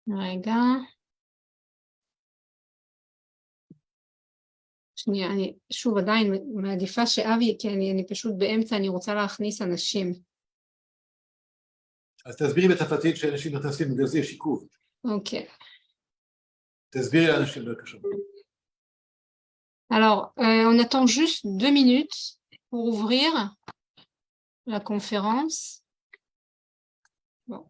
רגע, שנייה, אני שוב עדיין מעדיפה שאבי, כי אני פשוט באמצע, אני רוצה להכניס אנשים. אז תסבירי בצרפתית שאנשים נכנסים, בגלל זה יש עיכוב. אוקיי. תסבירי לאנשים בבקשה. Alors, on attend juste 2 minutes pour ouvrir la conférence. Bon.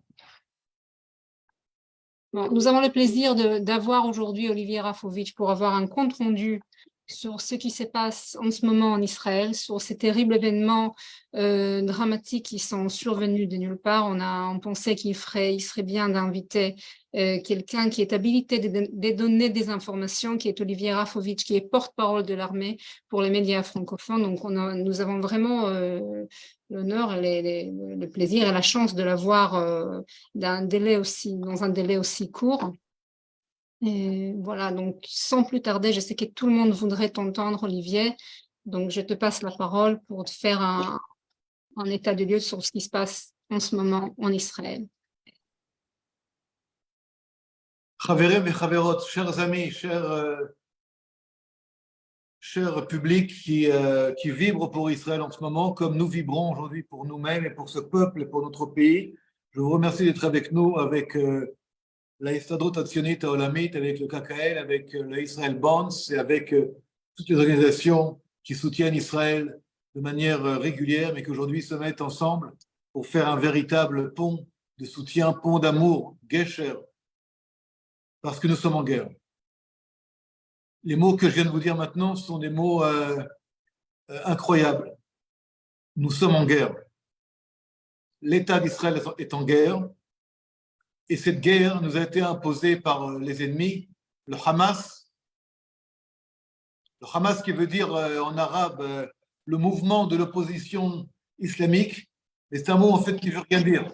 Bon, nous avons le plaisir d'avoir aujourd'hui Olivier Rafovitch pour avoir un compte-rendu sur ce qui se passe en ce moment en Israël, sur ces terribles événements dramatiques qui sont survenus de nulle part. On pensait il serait bien d'inviter quelqu'un qui est habilité de donner des informations, qui est Olivier Rafovitch, qui est porte-parole de l'armée pour les médias francophones. Donc, nous avons vraiment l'honneur, le plaisir et la chance de l'avoir dans un délai aussi court. Et voilà, donc sans plus tarder, je sais que tout le monde voudrait t'entendre, Olivier, donc je te passe la parole pour te faire un état de lieu sur ce qui se passe en ce moment en Israël. Chaverim et chaverot, chers amis, chers publics qui vibrent pour Israël en ce moment, comme nous vibrons aujourd'hui pour nous-mêmes et pour ce peuple et pour notre pays. Je vous remercie d'être avec nous, avec la Histadrut Hatzionit Haolamit, avec le KKL, avec la Israel Bonds et avec toutes les organisations qui soutiennent Israël de manière régulière, mais qui aujourd'hui se mettent ensemble pour faire un véritable pont de soutien, pont d'amour, Gesher, parce que nous sommes en guerre. Les mots que je viens de vous dire maintenant sont des mots incroyables. Nous sommes en guerre. L'État d'Israël est en guerre. Et cette guerre nous a été imposée par les ennemis, le Hamas. Le Hamas qui veut dire en arabe le mouvement de l'opposition islamique. Mais c'est un mot en fait qui ne veut rien dire.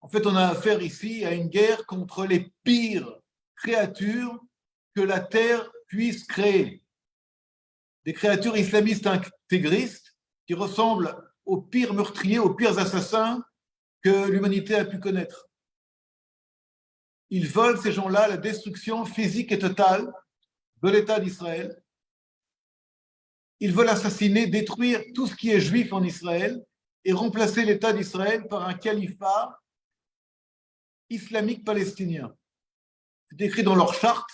En fait, on a affaire ici à une guerre contre les pires créatures que la terre puisse créer. Des créatures islamistes intégristes qui ressemblent aux pires meurtriers, aux pires assassins que l'humanité a pu connaître. Ils veulent, ces gens-là, la destruction physique et totale de l'État d'Israël. Ils veulent assassiner, détruire tout ce qui est juif en Israël et remplacer l'État d'Israël par un califat islamique palestinien. C'est écrit dans leur charte.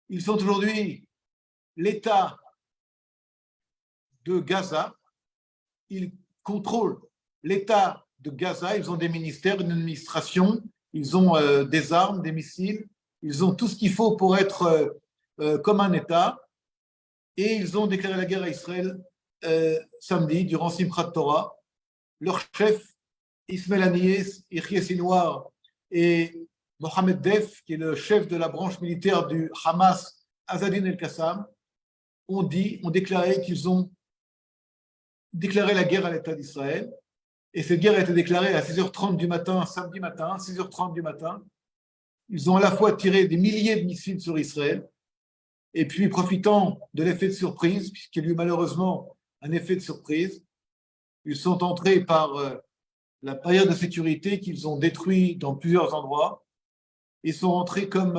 Ils sont aujourd'hui l'État de Gaza. Ils contrôlent l'État de Gaza. Ils ont des ministères, une administration. Ils ont des armes, des missiles, ils ont tout ce qu'il faut pour être comme un État. Et ils ont déclaré la guerre à Israël samedi, durant Simchat Torah. Leur chef, Ismaël Haniyeh, Yehia Sinwar et Mohamed Def, qui est le chef de la branche militaire du Hamas, Azadin El-Qassam, ont déclaré qu'ils ont déclaré la guerre à l'État d'Israël. Et cette guerre a été déclarée à 6h30 du matin, samedi matin, 6h30 du matin. Ils ont à la fois tiré des milliers de missiles sur Israël, et puis profitant de l'effet de surprise, puisqu'il y a eu malheureusement un effet de surprise, ils sont entrés par la barrière de sécurité qu'ils ont détruit dans plusieurs endroits. Ils sont entrés comme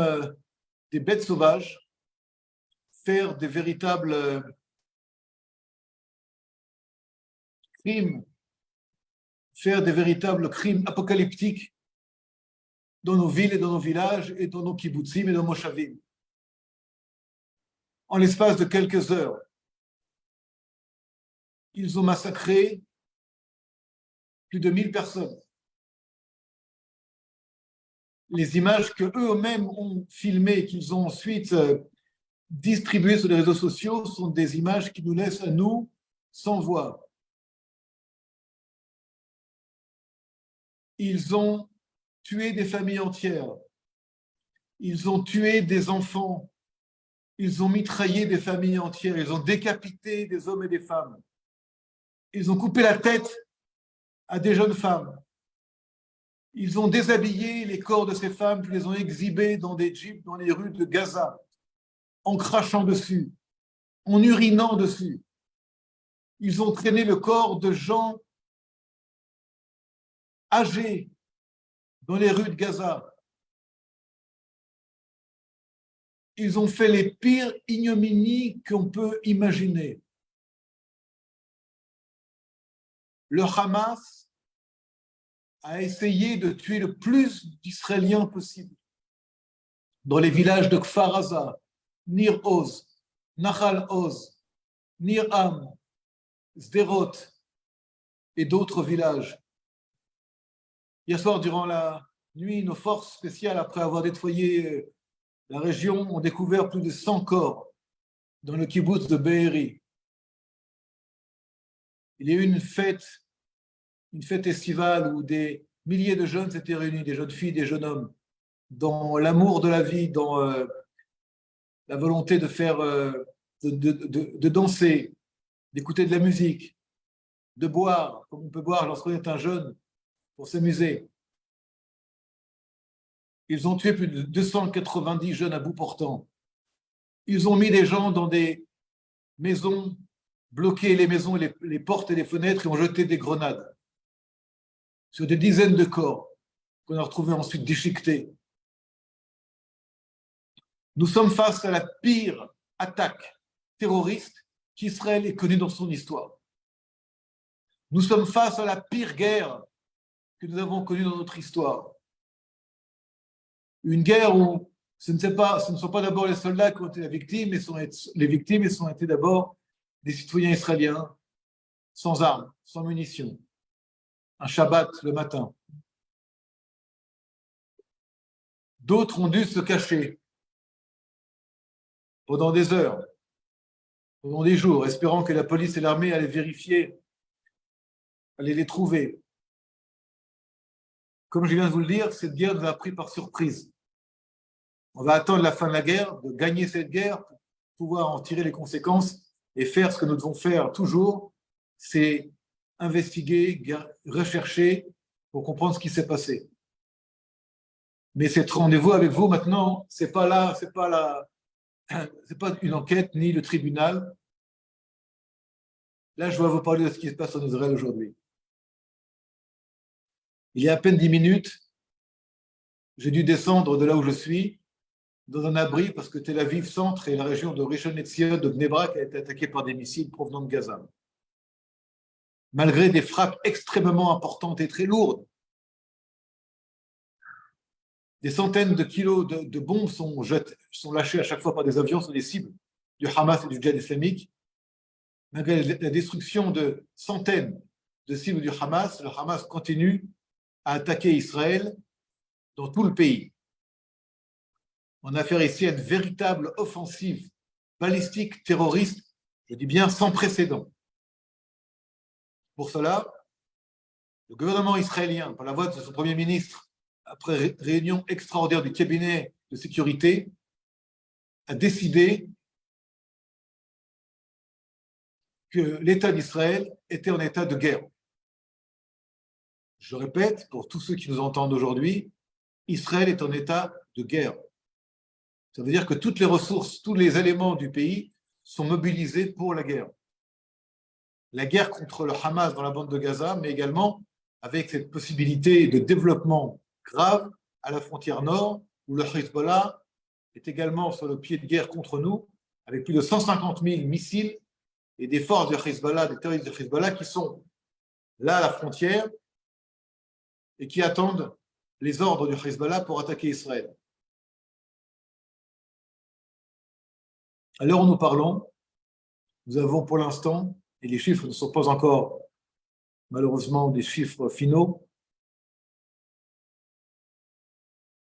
des bêtes sauvages, faire des véritables crimes, faire des véritables crimes apocalyptiques dans nos villes et dans nos villages et dans nos kibbutzim et dans nos moshavim. En l'espace de quelques heures, ils ont massacré plus de 1000 personnes. Les images que eux-mêmes ont filmées, qu'ils ont ensuite distribuées sur les réseaux sociaux, sont des images qui nous laissent à nous sans voix. Ils ont tué des familles entières. Ils ont tué des enfants. Ils ont mitraillé des familles entières. Ils ont décapité des hommes et des femmes. Ils ont coupé la tête à des jeunes femmes. Ils ont déshabillé les corps de ces femmes, puis les ont exhibés dans des jeeps dans les rues de Gaza, en crachant dessus, en urinant dessus. Ils ont traîné le corps de gens âgés, dans les rues de Gaza. Ils ont fait les pires ignominies qu'on peut imaginer. Le Hamas a essayé de tuer le plus d'Israéliens possible dans les villages de Kfar Aza, Nir Oz, Nahal Oz, Nir Am, Sderot et d'autres villages. Hier soir, durant la nuit, nos forces spéciales, après avoir nettoyé la région, ont découvert plus de 100 corps dans le kibbutz de Be'eri. Il y a eu une fête estivale où des milliers de jeunes s'étaient réunis, des jeunes filles, des jeunes hommes, dans l'amour de la vie, dans la volonté de faire, de danser, d'écouter de la musique, de boire, comme on peut boire lorsqu'on est un jeune, pour s'amuser. Ils ont tué plus de 290 jeunes à bout portant. Ils ont mis des gens dans des maisons, bloqué les maisons, les portes et les fenêtres et ont jeté des grenades sur des dizaines de corps qu'on a retrouvés ensuite déchiquetés. Nous sommes face à la pire attaque terroriste qu'Israël ait connue dans son histoire. Nous sommes face à la pire guerre que nous avons connue dans notre histoire. Une guerre où ce ne sont pas d'abord les soldats qui ont été les victimes, mais ont été d'abord des citoyens israéliens sans armes, sans munitions. Un Shabbat le matin. D'autres ont dû se cacher pendant des heures, pendant des jours, espérant que la police et l'armée allaient vérifier, allaient les trouver. Comme je viens de vous le dire, cette guerre nous a pris par surprise. On va attendre la fin de la guerre, de gagner cette guerre pour pouvoir en tirer les conséquences et faire ce que nous devons faire toujours, c'est investiguer, rechercher pour comprendre ce qui s'est passé. Mais cet rendez-vous avec vous maintenant, c'est pas une enquête ni le tribunal. Là, je dois vous parler de ce qui se passe en Israël aujourd'hui. Il y a à peine 10 minutes, j'ai dû descendre de là où je suis dans un abri parce que Tel Aviv centre et la région de Rishon LeZion de Bnei Brak a été attaquée par des missiles provenant de Gaza. Malgré des frappes extrêmement importantes et très lourdes, des centaines de kilos de bombes sont lâchées à chaque fois par des avions sur des cibles du Hamas et du djihad islamique. Malgré la destruction de centaines de cibles du Hamas, le Hamas continue à attaquer Israël dans tout le pays. On a affaire ici à une véritable offensive balistique terroriste, je dis bien sans précédent. Pour cela, le gouvernement israélien, par la voix de son Premier ministre, après réunion extraordinaire du cabinet de sécurité, a décidé que l'État d'Israël était en état de guerre. Je répète, pour tous ceux qui nous entendent aujourd'hui, Israël est en état de guerre. Ça veut dire que toutes les ressources, tous les éléments du pays sont mobilisés pour la guerre. La guerre contre le Hamas dans la bande de Gaza, mais également avec cette possibilité de développement grave à la frontière nord, où le Hezbollah est également sur le pied de guerre contre nous, avec plus de 150 000 missiles et des forces de Hezbollah, des terroristes de Hezbollah qui sont là à la frontière et qui attendent les ordres du Hezbollah pour attaquer Israël. À l'heure où nous parlons, nous avons pour l'instant, et les chiffres ne sont pas encore malheureusement des chiffres finaux,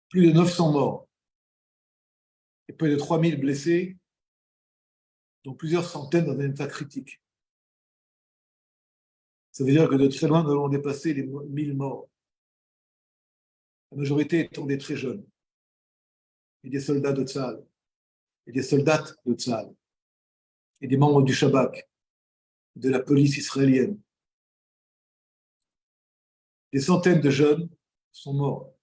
plus de 900 morts et près de 3000 blessés, dont plusieurs centaines dans un état critique. Ça veut dire que de très loin, nous allons dépasser les 1000 morts. La majorité étant des très jeunes, et des soldats de Tzahal, et des soldates de Tzahal, et des membres du Shabak, de la police israélienne. Des centaines de jeunes sont morts.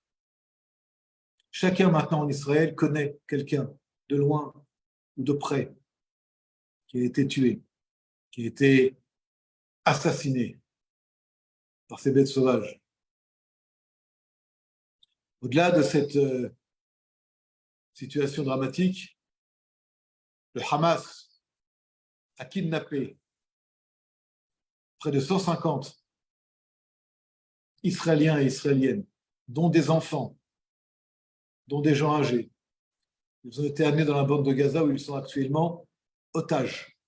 Chacun maintenant en Israël connaît quelqu'un de loin ou de près qui a été tué, qui a été assassiné par ces bêtes sauvages. Au-delà de cette situation dramatique, le Hamas a kidnappé près de 150 Israéliens et Israéliennes, dont des enfants, dont des gens âgés. Ils ont été amenés dans la bande de Gaza où ils sont actuellement otages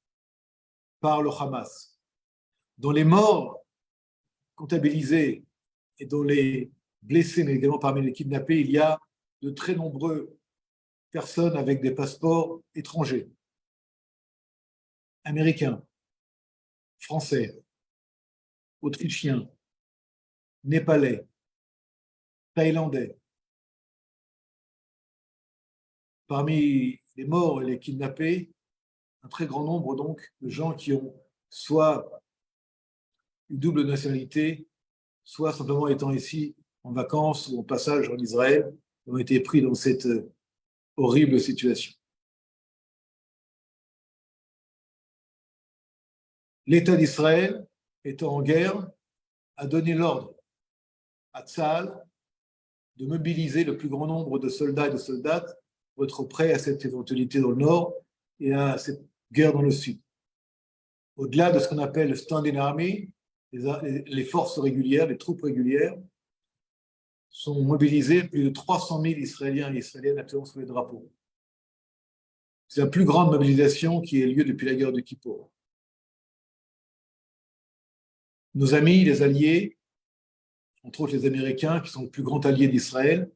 par le Hamas, dont les morts comptabilisés et dont les blessés, mais également parmi les kidnappés, il y a de très nombreuses personnes avec des passeports étrangers, américains, français, autrichiens, népalais, thaïlandais. Parmi les morts et les kidnappés, un très grand nombre donc de gens qui ont soit une double nationalité, soit simplement étant ici en vacances ou en passage en Israël, ont été pris dans cette horrible situation. L'État d'Israël, étant en guerre, a donné l'ordre à Tsahal de mobiliser le plus grand nombre de soldats et de soldates pour être prêts à cette éventualité dans le nord et à cette guerre dans le sud. Au-delà de ce qu'on appelle le standing army, les forces régulières, les troupes régulières, sont mobilisées plus de 300 000 Israéliens et Israéliennes actuellement sous les drapeaux. C'est la plus grande mobilisation qui ait lieu depuis la guerre de Kippour. Nos amis, les alliés, entre autres les Américains, qui sont le plus grand allié d'Israël,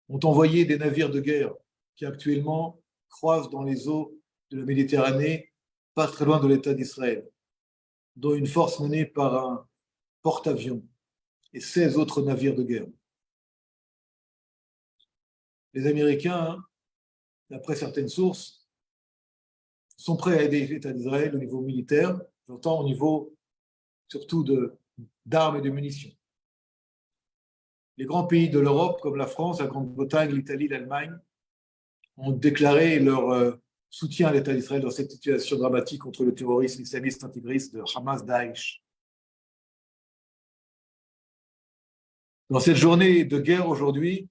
ont envoyé des navires de guerre qui actuellement croisent dans les eaux de la Méditerranée, pas très loin de l'État d'Israël, dont une force menée par un porte-avions et 16 autres navires de guerre. Les Américains, d'après certaines sources, sont prêts à aider l'État d'Israël au niveau militaire, j'entends au niveau surtout d'armes et de munitions. Les grands pays de l'Europe, comme la France, la Grande-Bretagne, l'Italie, l'Allemagne, ont déclaré leur soutien à l'État d'Israël dans cette situation dramatique contre le terrorisme islamiste intégriste de Hamas-Daesh. Dans cette journée de guerre aujourd'hui,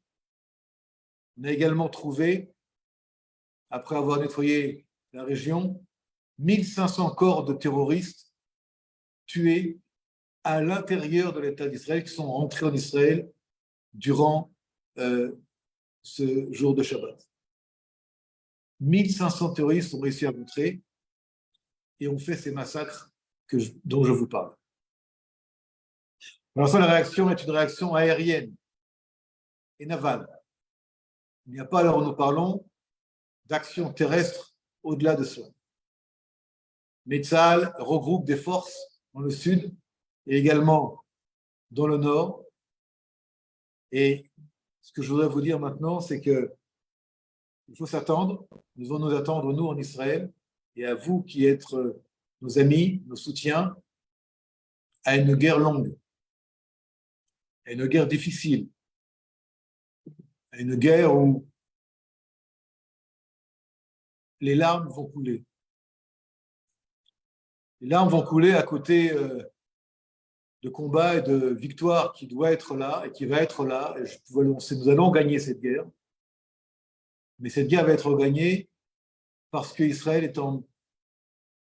on a également trouvé, après avoir nettoyé la région, 1500 corps de terroristes tués à l'intérieur de l'État d'Israël, qui sont rentrés en Israël durant ce jour de Shabbat. 1500 terroristes ont réussi à rentrer et ont fait ces massacres dont je vous parle. Alors ça, la réaction est une réaction aérienne et navale. Il n'y a pas, alors où nous parlons, d'action terrestre au-delà de cela. Mais Tsahal regroupe des forces dans le sud et également dans le nord. Et ce que je voudrais vous dire maintenant, c'est que il faut s'attendre, nous devons nous attendre, nous, en Israël, et à vous qui êtes nos amis, nos soutiens, à une guerre longue, à une guerre difficile, à une guerre où les larmes vont couler. Les larmes vont couler à côté de combats et de victoires qui doit être là et qui va être là. Et je peux annoncer, nous allons gagner cette guerre. Mais cette guerre va être gagnée parce qu'Israël est en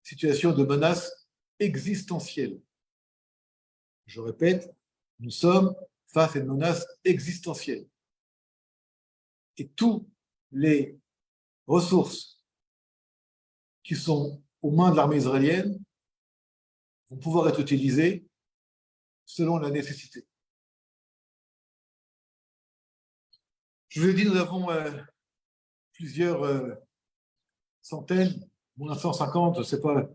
situation de menace existentielle. Je répète, nous sommes face à une menace existentielle. Et toutes les ressources qui sont aux mains de l'armée israélienne vont pouvoir être utilisées selon la nécessité. Je vous ai dit, nous avons plusieurs centaines, moins de 150, je ne sais pas,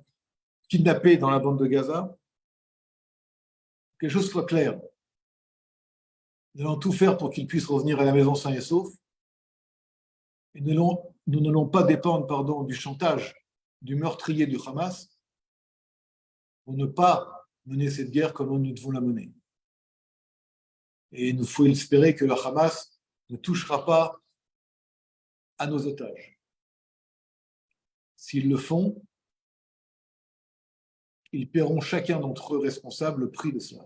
kidnappés dans la bande de Gaza. Que quelque chose soit clair. Nous allons tout faire pour qu'ils puissent revenir à la maison sains et saufs. Et nous n'allons pas dépendre du chantage du meurtrier du Hamas pour ne pas mener cette guerre comme nous devons la mener. Et il nous faut espérer que le Hamas ne touchera pas à nos otages. S'ils le font, ils paieront chacun d'entre eux responsable le prix de cela.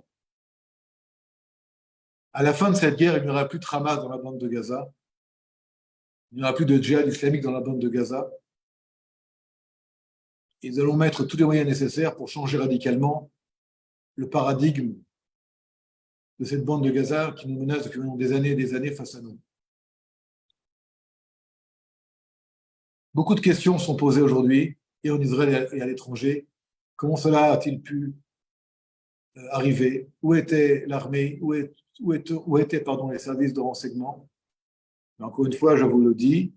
À la fin de cette guerre, il n'y aura plus de Hamas dans la bande de Gaza. Il n'y aura plus de djihad islamique dans la bande de Gaza. Et nous allons mettre tous les moyens nécessaires pour changer radicalement le paradigme de cette bande de Gaza qui nous menace depuis des années et des années face à nous. Beaucoup de questions sont posées aujourd'hui, et en Israël et à l'étranger. Comment cela a-t-il pu arriver? Où était l'armée? Où étaient les services de renseignement? Mais encore une fois, je vous le dis,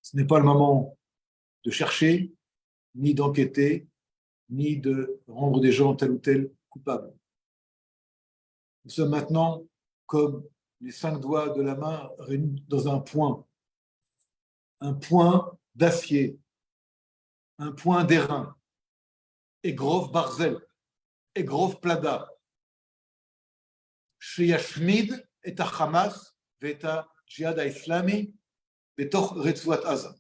ce n'est pas le moment de chercher, ni d'enquêter, ni de rendre des gens tel ou tel coupables. Nous sommes maintenant comme les 5 doigts de la main réunis dans un point d'acier, un point d'airain, Egrov Barzel, Egrov Plada, Sheyashmid et Hamas et Jihad Islami betoch Retzuat Aza.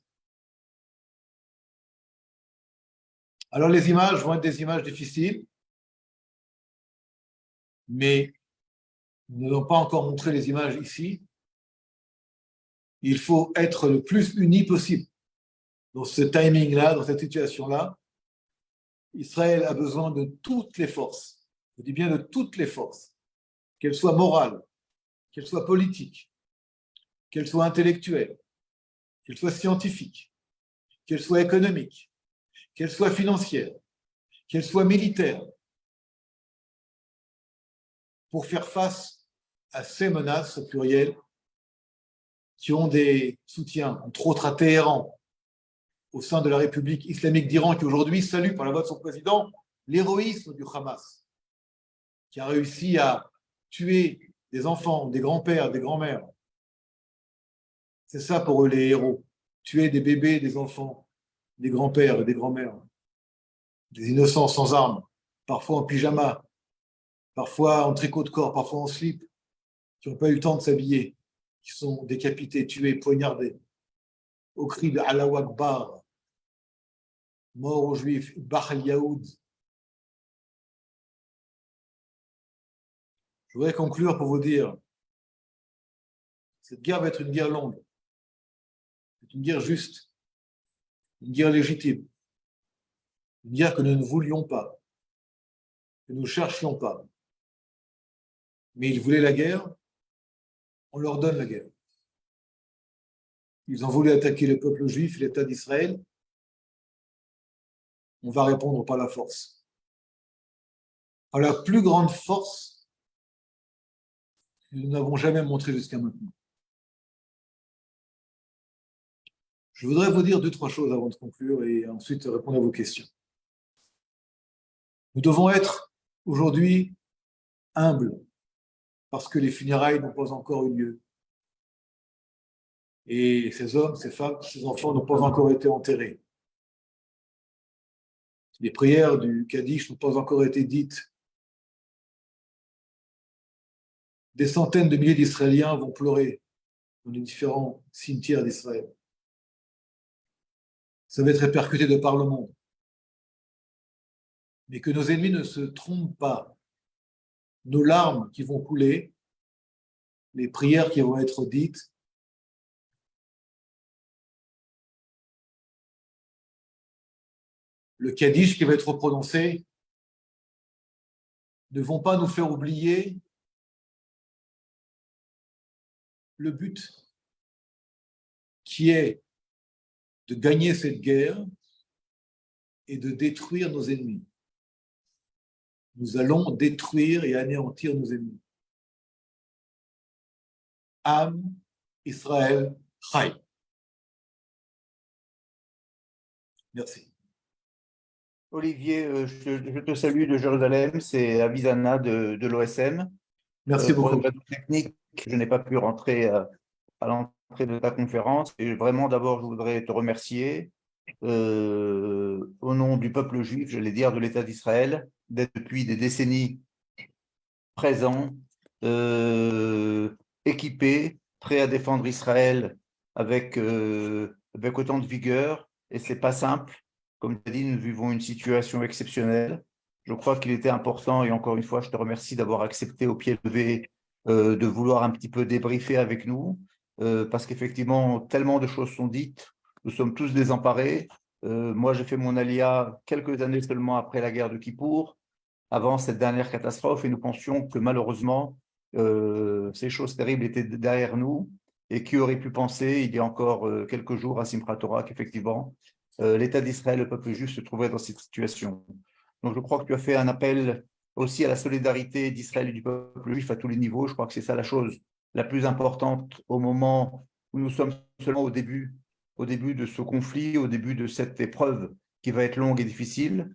Alors les images vont être des images difficiles, mais nous n'allons pas encore montrer les images ici. Il faut être le plus unis possible. Dans ce timing-là, dans cette situation-là, Israël a besoin de toutes les forces. Je dis bien de toutes les forces, qu'elles soient morales, qu'elles soient politiques, qu'elles soient intellectuelles, qu'elles soient scientifiques, qu'elles soient économiques, qu'elles soient financières, qu'elles soient militaires, pour faire face à ces menaces au pluriel qui ont des soutiens, entre autres à Téhéran, au sein de la République islamique d'Iran, qui aujourd'hui salue par la voix de son président l'héroïsme du Hamas, qui a réussi à tuer des enfants, des grands-pères, des grands-mères. C'est ça pour eux les héros, tuer des bébés, des enfants, des grands-pères et des grands-mères, des innocents sans armes, parfois en pyjama, parfois en tricot de corps, parfois en slip, qui n'ont pas eu le temps de s'habiller, qui sont décapités, tués, poignardés, au cri de Allahu Akbar, mort aux Juifs, Bah al-Yahoud. Je voudrais conclure pour vous dire, cette guerre va être une guerre longue, une guerre juste, une guerre légitime, une guerre que nous ne voulions pas, que nous ne cherchions pas. Mais ils voulaient la guerre, on leur donne la guerre. Ils ont voulu attaquer le peuple juif, l'État d'Israël. On va répondre par la force. Par la plus grande force que nous n'avons jamais montrée jusqu'à maintenant. Je voudrais vous dire 2-3 choses avant de conclure et ensuite répondre à vos questions. Nous devons être aujourd'hui humbles parce que les funérailles n'ont pas encore eu lieu. Et ces hommes, ces femmes, ces enfants n'ont pas encore été enterrés. Les prières du Kaddish n'ont pas encore été dites. Des centaines de milliers d'Israéliens vont pleurer dans les différents cimetières d'Israël. Ça va être répercuté de par le monde. Mais que nos ennemis ne se trompent pas. Nos larmes qui vont couler, les prières qui vont être dites, le Kaddish qui va être prononcé, ne vont pas nous faire oublier le but qui est de gagner cette guerre et de détruire nos ennemis. Nous allons détruire et anéantir nos ennemis. Am Israël Chai. Merci. Olivier, je te salue de Jérusalem, c'est Avisana de l'OSM. Merci Pour beaucoup. une raison technique, je n'ai pas pu rentrer à l'entrée de ta conférence. Et vraiment, d'abord, je voudrais te remercier au nom du peuple juif, j'allais dire, de l'État d'Israël, d'être depuis des décennies présent, équipé, prêt à défendre Israël avec autant de vigueur. Et ce n'est pas simple. Comme tu as dit, nous vivons une situation exceptionnelle. Je crois qu'il était important, et encore une fois, je te remercie d'avoir accepté au pied levé de vouloir un petit peu débriefer avec nous, parce qu'effectivement, tellement de choses sont dites, nous sommes tous désemparés. Moi, j'ai fait mon alia quelques années seulement après la guerre de Kippour, avant cette dernière catastrophe, et nous pensions que malheureusement, ces choses terribles étaient derrière nous, et qui aurait pu penser, il y a encore quelques jours à Simchat Torah, qu'effectivement, l'État d'Israël, le peuple juif, se trouverait dans cette situation. Donc, je crois que tu as fait un appel aussi à la solidarité d'Israël et du peuple juif à tous les niveaux. Je crois que c'est ça la chose la plus importante au moment où nous sommes seulement au début de ce conflit, au début de cette épreuve qui va être longue et difficile.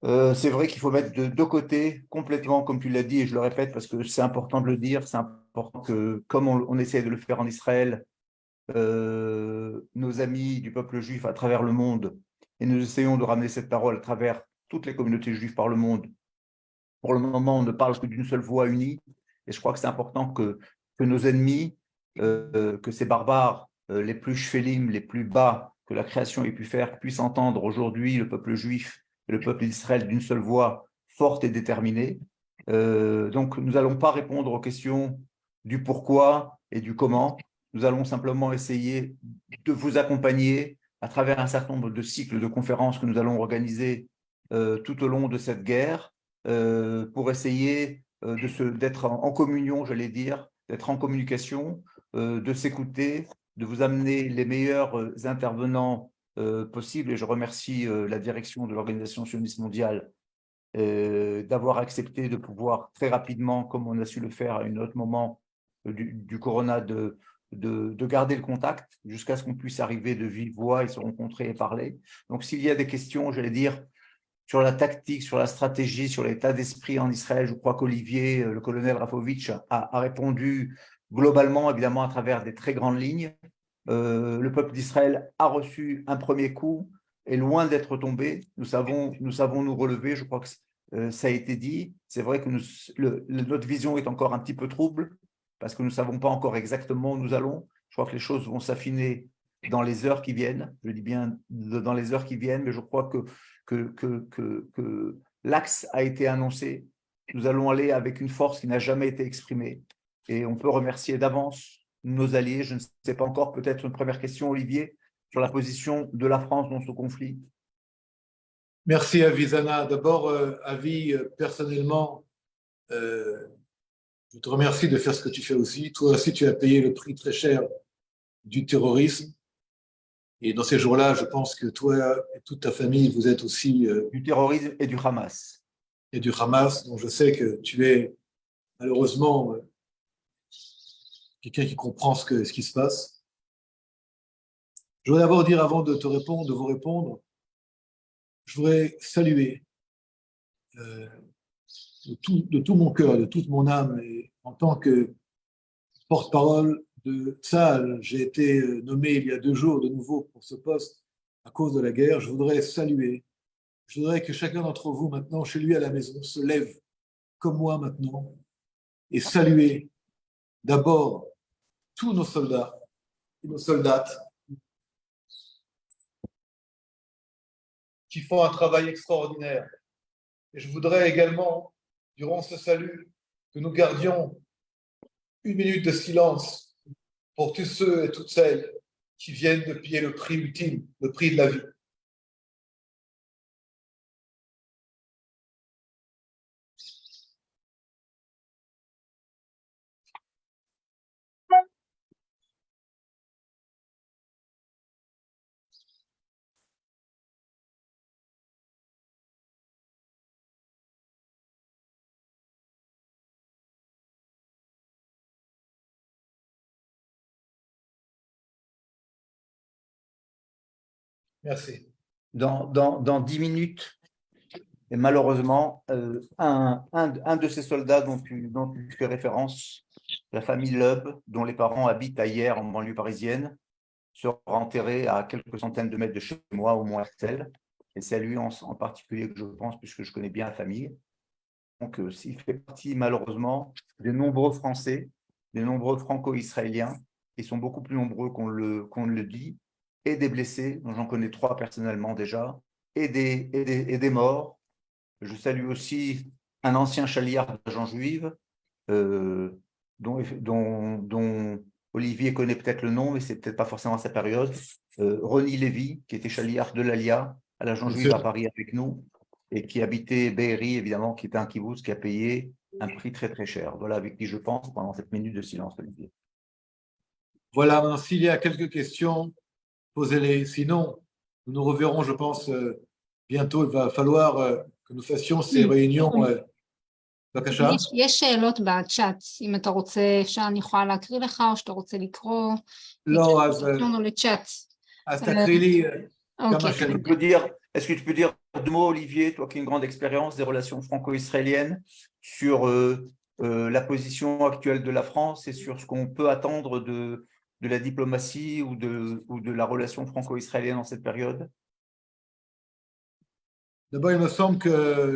C'est vrai qu'il faut mettre de deux côtés complètement, comme tu l'as dit, et je le répète parce que c'est important de le dire, c'est important que, comme on essaie de le faire en Israël, nos amis du peuple juif à travers le monde, et nous essayons de ramener cette parole à travers toutes les communautés juives par le monde. Pour le moment, on ne parle que d'une seule voix unie, et je crois que c'est important que nos ennemis, que ces barbares les plus shphélim, les plus bas que la création ait pu faire, puissent entendre aujourd'hui le peuple juif et le peuple d'Israël d'une seule voix forte et déterminée. Donc, nous n'allons pas répondre aux questions du pourquoi et du comment. Nous allons simplement essayer de vous accompagner à travers un certain nombre de cycles de conférences que nous allons organiser tout au long de cette guerre pour essayer d'être en communion, j'allais dire, d'être en communication, de s'écouter, de vous amener les meilleurs intervenants possibles. Et je remercie la direction de l'Organisation sioniste mondiale d'avoir accepté de pouvoir très rapidement, comme on a su le faire à un autre moment du corona, de garder le contact jusqu'à ce qu'on puisse arriver de vive voix et se rencontrer et parler. Donc, s'il y a des questions, j'allais dire, sur la tactique, sur la stratégie, sur l'état d'esprit en Israël, je crois qu'Olivier, le colonel Rafovitch, a répondu globalement, évidemment, à travers des très grandes lignes. Le peuple d'Israël a reçu un premier coup, est loin d'être tombé. Nous savons nous relever, je crois que ça a été dit. C'est vrai que notre vision est encore un petit peu trouble, parce que nous ne savons pas encore exactement où nous allons. Je crois que les choses vont s'affiner dans les heures qui viennent. Je dis bien dans les heures qui viennent, mais je crois que l'axe a été annoncé. Nous allons aller avec une force qui n'a jamais été exprimée. Et on peut remercier d'avance nos alliés. Je ne sais pas encore, peut-être une première question, Olivier, sur la position de la France dans ce conflit. Merci, Avi-Zana. D'abord, Avi, personnellement, je te remercie de faire ce que tu fais aussi. Toi aussi, tu as payé le prix très cher du terrorisme. Et dans ces jours-là, je pense que toi et toute ta famille, vous êtes aussi Du terrorisme et du Hamas. et du Hamas. Donc je sais que tu es malheureusement quelqu'un qui comprend ce qui se passe. Je voudrais d'abord dire, avant de te répondre, de vous répondre, je voudrais saluer euh, de tout mon cœur, de toute mon âme, et en tant que porte-parole de Tzahal, j'ai été nommé il y a 2 jours de nouveau pour ce poste à cause de la guerre. Je voudrais saluer. Je voudrais que chacun d'entre vous, maintenant, chez lui à la maison, se lève comme moi maintenant et saluer d'abord tous nos soldats et nos soldates qui font un travail extraordinaire. Et je voudrais également, durant ce salut, que nous gardions 1 minute de silence pour tous ceux et toutes celles qui viennent de payer le prix ultime, le prix de la vie. Merci. Dans 10 minutes, et malheureusement, un de ces soldats dont tu fais référence, la famille Loeb, dont les parents habitent ailleurs en banlieue parisienne, sera enterré à quelques centaines de mètres de chez moi, au Mont Herzl. Et c'est à lui en particulier que je pense, puisque je connais bien la famille. Donc, il fait partie malheureusement des nombreux Français, des nombreux Franco-Israéliens, qui sont beaucoup plus nombreux qu'on le dit, et des blessés, dont j'en connais 3 personnellement déjà, et des morts, Je salue aussi un ancien chaliard d'agents juive, dont Olivier connaît peut-être le nom, mais c'est peut-être pas forcément à sa période. Ronnie Lévy, qui était chaliard de l'Alia à l'agent juive à Paris avec nous, et qui habitait Be'eri, évidemment, qui était un kibbutz qui a payé un prix très très cher. Voilà avec qui je pense pendant cette minute de silence, Olivier. Voilà, maintenant, s'il y a quelques questions, posez-les. Sinon, nous nous reverrons, je pense, bientôt. Il va falloir que nous fassions ces réunions. בבקשה. יש שאלות בצ'אט, אם אתה רוצה, אני יכולה להקריא לך, או שאתה רוצה לקרוא. לא, אז תקריא לי כמה שאלות. Est-ce que tu peux dire deux mots, Olivier, toi qui as une grande expérience des relations franco-israéliennes, sur la position actuelle de la France et sur ce qu'on peut attendre de la diplomatie ou de la relation franco-israélienne en cette période? D'abord, il me semble que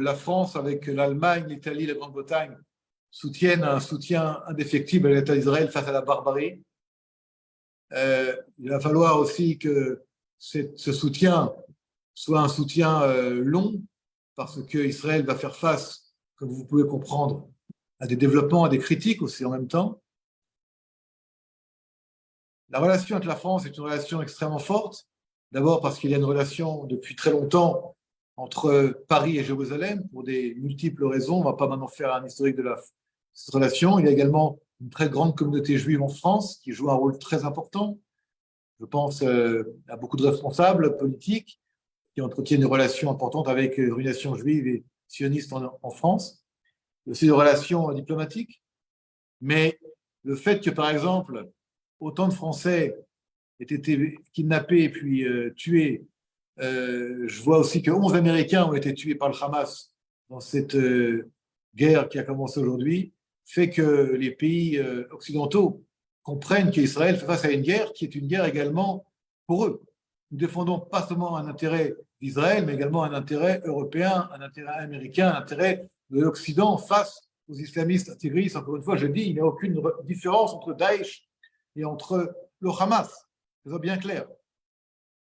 la France, avec l'Allemagne, l'Italie, la Grande-Bretagne, soutiennent un soutien indéfectible à l'État d'Israël face à la barbarie. Il va falloir aussi que ce soutien soit un soutien long, parce qu'Israël va faire face, comme vous pouvez comprendre, à des développements, à des critiques aussi en même temps. La relation avec la France est une relation extrêmement forte, d'abord parce qu'il y a une relation depuis très longtemps entre Paris et Jérusalem, pour des multiples raisons. On ne va pas maintenant faire un historique de cette relation. Il y a également une très grande communauté juive en France qui joue un rôle très important. Je pense à beaucoup de responsables politiques qui entretiennent des relations importantes avec l'organisation juive et sioniste en France. Il y a aussi des relations diplomatiques. Mais le fait que, par exemple, autant de Français aient été kidnappés et puis tués, je vois aussi que 11 Américains ont été tués par le Hamas dans cette guerre qui a commencé aujourd'hui, fait que les pays occidentaux comprennent qu'Israël fait face à une guerre qui est une guerre également pour eux. Nous défendons pas seulement un intérêt d'Israël, mais également un intérêt européen, un intérêt américain, un intérêt de l'Occident face aux islamistes intégristes. Encore une fois, je dis, il n'y a aucune différence entre Daesh et entre le Hamas. C'est ça bien clair.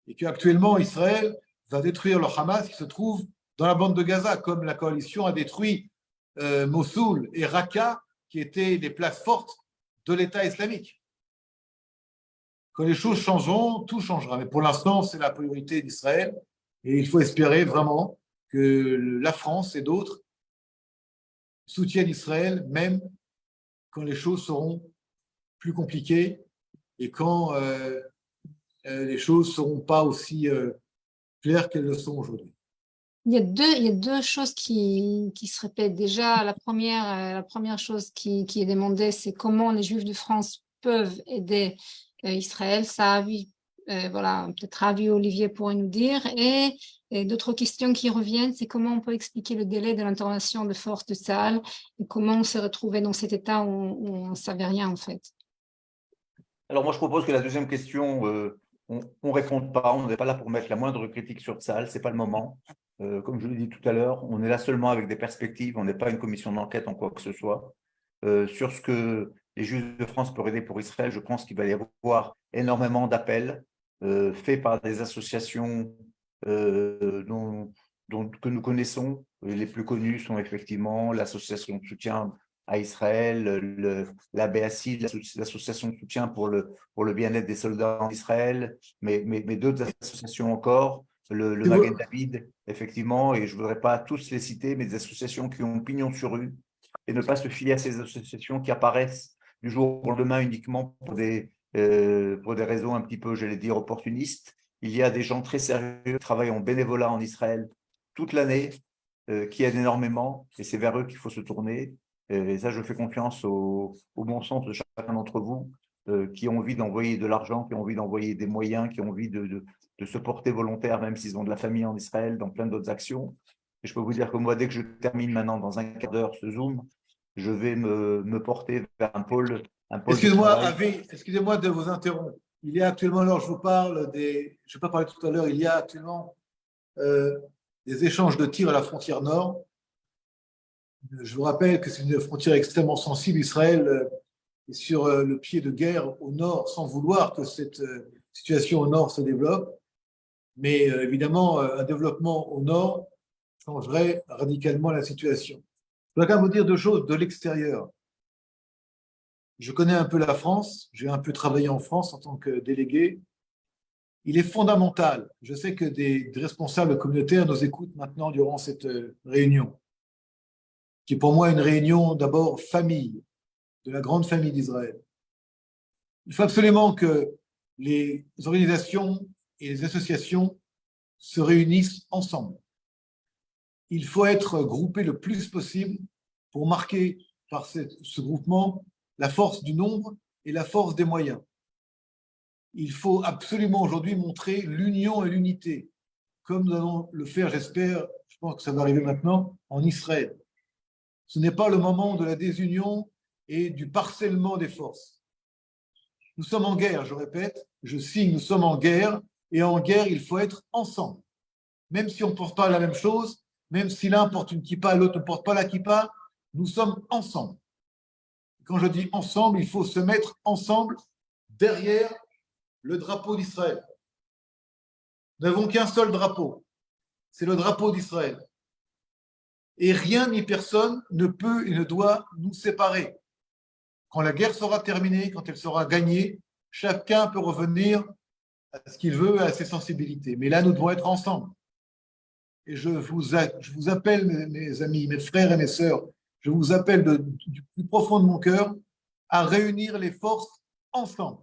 Et qu'actuellement, Israël va détruire le Hamas qui se trouve dans la bande de Gaza, comme la coalition a détruit Mossoul et Raqqa, qui étaient les places fortes de l'État islamique. Quand les choses changeront, tout changera. Mais pour l'instant, c'est la priorité d'Israël. Et il faut espérer vraiment que la France et d'autres soutiennent Israël, même quand les choses seront plus compliquées et quand les choses ne seront pas aussi claires qu'elles le sont aujourd'hui. Il y a deux choses qui se répètent. Déjà, la première chose qui est demandée, c'est comment les Juifs de France peuvent aider Israël. Ça, voilà, peut-être Ravi Olivier pourrait nous dire. Et d'autres questions qui reviennent, c'est comment on peut expliquer le délai de l'intervention de forces de Tsahal et comment on s'est retrouvé dans cet état où on ne savait rien en fait. Alors moi, je propose que la deuxième question, on ne réponde pas. On n'est pas là pour mettre la moindre critique sur Tsahal, ce n'est pas le moment. Comme je l'ai dit tout à l'heure, on est là seulement avec des perspectives, on n'est pas une commission d'enquête en quoi que ce soit. Sur ce que les Juifs de France peuvent aider pour Israël, je pense qu'il va y avoir énormément d'appels faits par des associations que nous connaissons. Les plus connus sont effectivement l'association de soutien à Israël, la BACI, l'association de soutien pour le bien-être des soldats en Israël, mais d'autres associations encore. Le Magen David, effectivement, et je ne voudrais pas tous les citer, mais des associations qui ont pignon sur rue, et ne pas se fier à ces associations qui apparaissent du jour au lendemain uniquement pour des raisons un petit peu, j'allais dire, opportunistes. Il y a des gens très sérieux qui travaillent en bénévolat en Israël toute l'année, qui aident énormément, et c'est vers eux qu'il faut se tourner. Et ça, je fais confiance au bon sens de chacun d'entre vous, qui ont envie d'envoyer de l'argent, qui ont envie d'envoyer des moyens, qui ont envie de se porter volontaire, même s'ils ont de la famille en Israël, dans plein d'autres actions. Et je peux vous dire que moi, dès que je termine maintenant, dans un quart d'heure, ce Zoom, je vais me porter vers un pôle. Excusez-moi de vous interrompre. Il y a actuellement, alors je vous parle je n'ai pas parlé tout à l'heure, il y a actuellement des échanges de tirs à la frontière nord. Je vous rappelle que c'est une frontière extrêmement sensible. Israël est sur le pied de guerre au nord, sans vouloir que cette situation au nord se développe. Mais évidemment, un développement au nord changerait radicalement la situation. Je dois quand même vous dire deux choses de l'extérieur. Je connais un peu la France, j'ai un peu travaillé en France en tant que délégué. Il est fondamental, je sais que des responsables communautaires nous écoutent maintenant durant cette réunion, qui est pour moi une réunion d'abord famille, de la grande famille d'Israël. Il faut absolument que les organisations et les associations se réunissent ensemble. Il faut être groupé le plus possible pour marquer par ce groupement la force du nombre et la force des moyens. Il faut absolument aujourd'hui montrer l'union et l'unité, comme nous allons le faire, j'espère, je pense que ça va arriver maintenant, en Israël. Ce n'est pas le moment de la désunion et du parcellement des forces. Nous sommes en guerre, je répète, je signe, nous sommes en guerre, et en guerre, il faut être ensemble. Même si on ne pense pas la même chose, même si l'un porte une kippa, l'autre ne porte pas la kippa, nous sommes ensemble. Quand je dis ensemble, il faut se mettre ensemble derrière le drapeau d'Israël. Nous n'avons qu'un seul drapeau, c'est le drapeau d'Israël. Et rien ni personne ne peut et ne doit nous séparer. Quand la guerre sera terminée, quand elle sera gagnée, chacun peut revenir à ce qu'il veut, à ses sensibilités. Mais là, nous devons être ensemble. Et je vous appelle, mes amis, mes frères et mes sœurs, je vous appelle du plus profond de mon cœur à réunir les forces ensemble.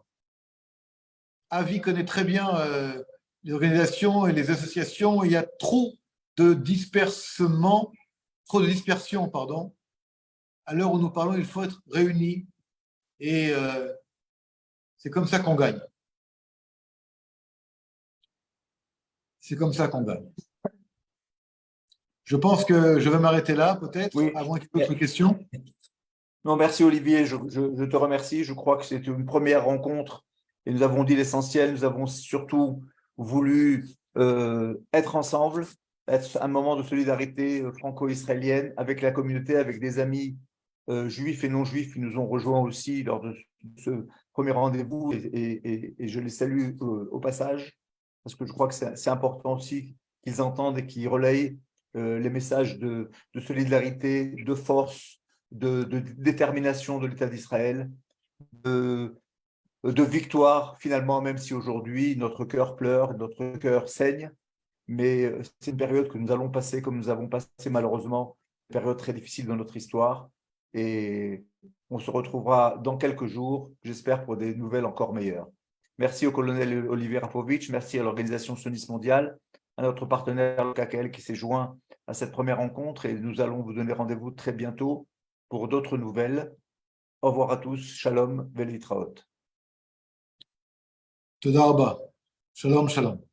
Avi connaît très bien les organisations et les associations. Il y a trop de dispersion, pardon. À l'heure où nous parlons, il faut être réunis et c'est comme ça qu'on gagne. C'est comme ça qu'on gagne. Je pense que je vais m'arrêter là, peut-être, Oui. avant qu'il y ait d'autres questions. Non, merci Olivier, je te remercie. Je crois que c'est une première rencontre et nous avons dit l'essentiel. Nous avons surtout voulu être ensemble, être un moment de solidarité franco-israélienne avec la communauté, avec des amis juifs et non juifs qui nous ont rejoints aussi lors de ce premier rendez-vous et je les salue au passage parce que je crois que c'est important aussi qu'ils entendent et qu'ils relayent les messages de solidarité, de force, de détermination de l'État d'Israël, de victoire finalement, même si aujourd'hui notre cœur pleure, notre cœur saigne, mais c'est une période que nous allons passer comme nous avons passé malheureusement, une période très difficile dans notre histoire et on se retrouvera dans quelques jours, j'espère pour des nouvelles encore meilleures. Merci au colonel Olivier Rafovitch, merci à l'organisation sioniste mondiale, à notre partenaire le KKL qui s'est joint à cette première rencontre et nous allons vous donner rendez-vous très bientôt pour d'autres nouvelles. Au revoir à tous, shalom, velitraot. Toda rabba. Shalom, shalom.